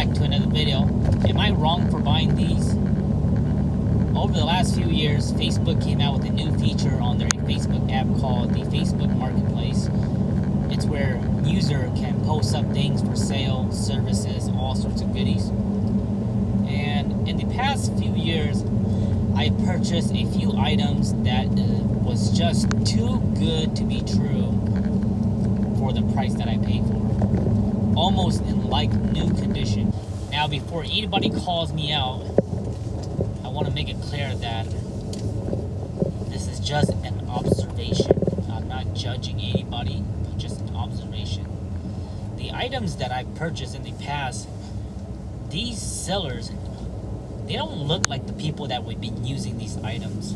back to another video. Am I wrong for buying these? Over the last few years, Facebook came out with a new feature on their Facebook app called the Facebook Marketplace. It's where user can post up things for sale, services, all sorts of goodies. And in the past few years, I purchased a few items that was just too good to be true for the price that I paid for. Almost in like new condition. Now, before anybody calls me out, I want to make it clear that this is just an observation. I'm not judging anybody, but just an observation. The items that I purchased in the past, these sellers, they don't look like the people that would be using these items.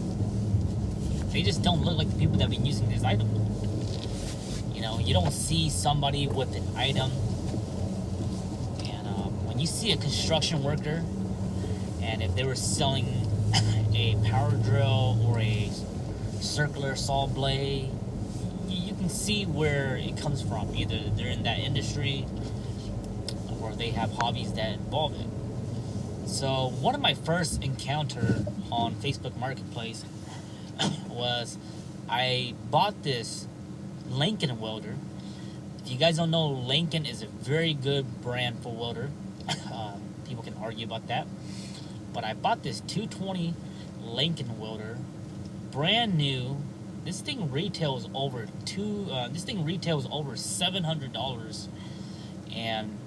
They just don't look like the people that would be using these items. You know, you don't see somebody with an item. And when you see a construction worker, and if they were selling a power drill or a circular saw blade, you can see where it comes from. Either they're in that industry or they have hobbies that involve it. So one of my first encounter on Facebook Marketplace was I bought this Lincoln welder. If you guys don't know, Lincoln is a very good brand for welder. People can argue about that. But I bought this 220 Lincoln welder, brand new. This thing retails over $700, and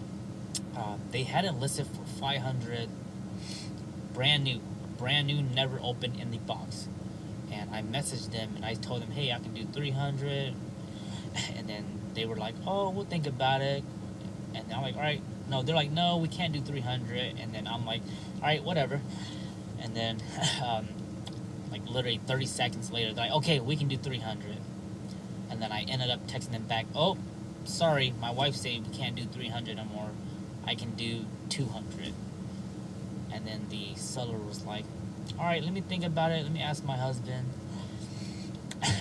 they had it listed for $500. Brand new, never opened in the box. And I messaged them and I told them, hey, I can do 300. And then they were like, oh, we'll think about it. And I'm like, all right. No, they're like, no, we can't do 300. And then I'm like, all right, whatever. And then like literally 30 seconds later, they're like, okay, we can do 300. And then I ended up texting them back, oh, sorry, my wife said we can't do 300 no more. I can do 200. And then the seller was like, all right, let me think about it. Let me ask my husband.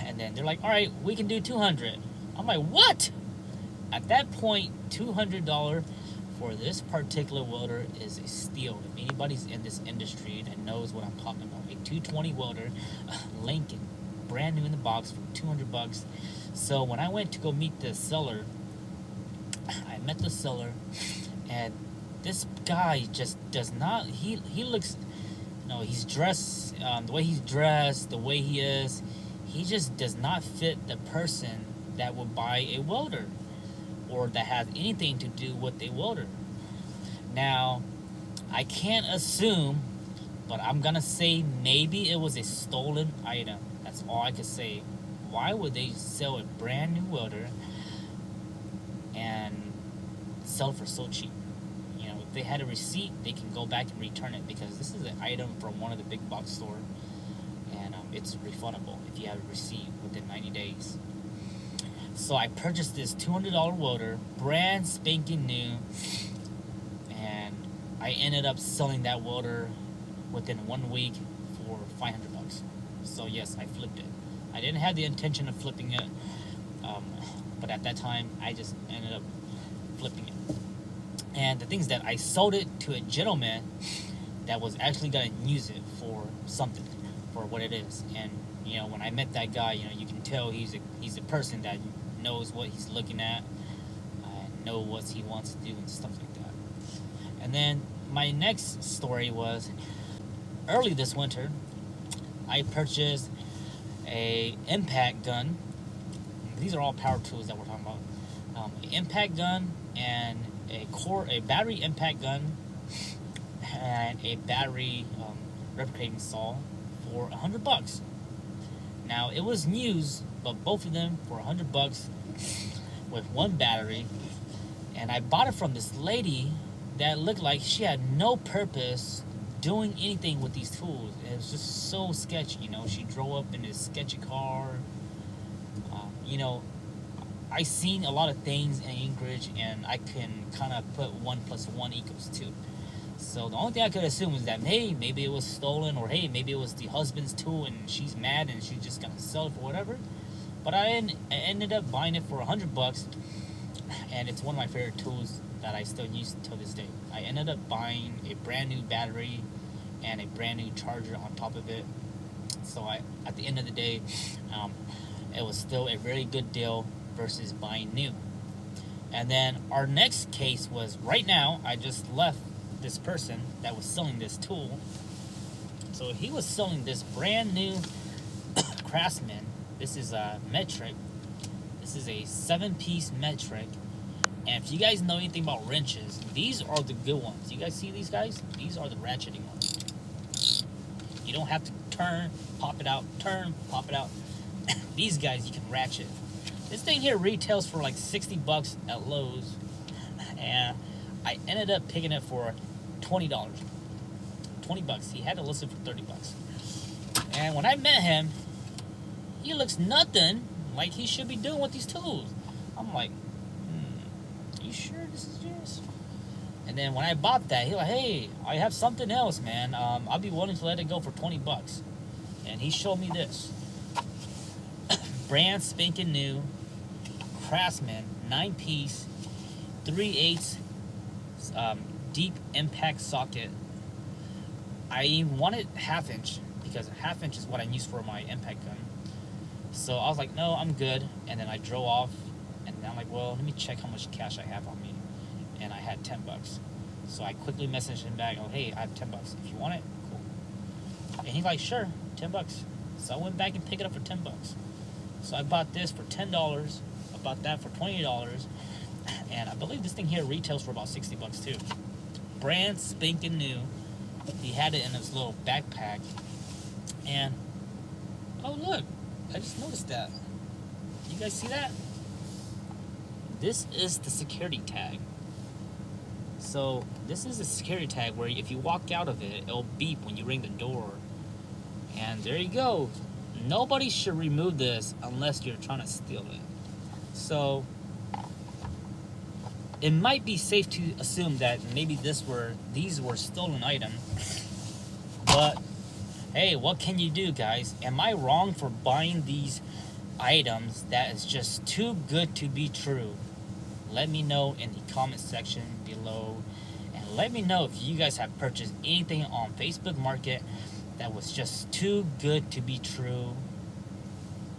And then they're like, all right, we can do 200. I'm like, what? At that point, $200 for this particular welder is a steal. If anybody's in this industry that knows what I'm talking about, a 220 welder, Lincoln, brand new in the box for $200. So when I went to go meet the seller, I met the seller, and this guy just does not, he looks, he's dressed, the way he's dressed, the way he is, he just does not fit the person that would buy a welder or that has anything to do with a welder. Now, I can't assume, but I'm gonna say maybe it was a stolen item. That's all I could say. Why would they sell a brand new welder and sell it for so cheap? If they had a receipt, they can go back and return it, because this is an item from one of the big box store, and it's refundable if you have a receipt within 90 days. So I purchased this $200 welder, brand spanking new, and I ended up selling that welder within 1 week for $500. So yes, I flipped it. I didn't have the intention of flipping it, but at that time, I just ended up flipping it. And the thing is that I sold it to a gentleman that was actually going to use it for something, for what it is. And, when I met that guy, you can tell he's a person that knows what he's looking at, know what he wants to do and stuff like that. And then my next story was, early this winter, I purchased a impact gun. These are all power tools that we're talking about. An impact gun and a battery impact gun and a battery replicating saw for $100. Now, it was used, but both of them for $100 with one battery. And I bought it from this lady that looked like she had no purpose doing anything with these tools. It was just so sketchy. She drove up in this sketchy car. I seen a lot of things in Anchorage, and I can kind of put 1 + 1 = 2. So the only thing I could assume is that, hey, maybe it was stolen, or hey, maybe it was the husband's tool and she's mad and she's just gonna sell it for whatever. But I ended up buying it for $100, and it's one of my favorite tools that I still use till this day. I ended up buying a brand new battery and a brand new charger on top of it. So at the end of the day, it was still a very good deal versus buying new. And then our next case was right now, I just left this person that was selling this tool. So he was selling this brand new Craftsman. This is a metric. This is a 7-piece metric. And if you guys know anything about wrenches, these are the good ones. You guys see these guys? These are the ratcheting ones. You don't have to turn, pop it out, turn, pop it out. These guys you can ratchet. This thing here retails for like 60 bucks at Lowe's. And I ended up picking it for $20. 20 bucks. He had to list it for 30 bucks. And when I met him, he looks nothing like he should be doing with these tools. I'm like, you sure this is yours? And then when I bought that, he like, hey, I have something else, man. I'll be willing to let it go for 20 bucks. And he showed me this. Brand spanking new Craftsman 9-piece 3/8 deep impact socket. I wanted 1/2 inch because 1/2 inch is what I use for my impact gun. So I was like, no, I'm good. And then I drove off, and then I'm like, well, let me check how much cash I have on me. And I had 10 bucks. So I quickly messaged him back, oh, hey, I have 10 bucks. If you want it, cool. And he's like, sure, 10 bucks. So I went back and picked it up for 10 bucks. So I bought this for $10. I bought that for $20. And I believe this thing here retails for about 60 bucks too. Brand spanking new. He had it in his little backpack. And, oh look, I just noticed that. You guys see that? This is the security tag. So this is a security tag where if you walk out of it, it'll beep when you ring the door. And there you go. Nobody should remove this unless you're trying to steal it. So it might be safe to assume that maybe these were stolen items. But hey, what can you do, guys? Am I wrong for buying these items that is just too good to be true? Let me know in the comment section below. And let me know if you guys have purchased anything on Facebook Market that was just too good to be true.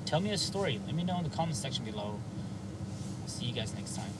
Tell me a story. Let me know in the comment section below. See you guys next time.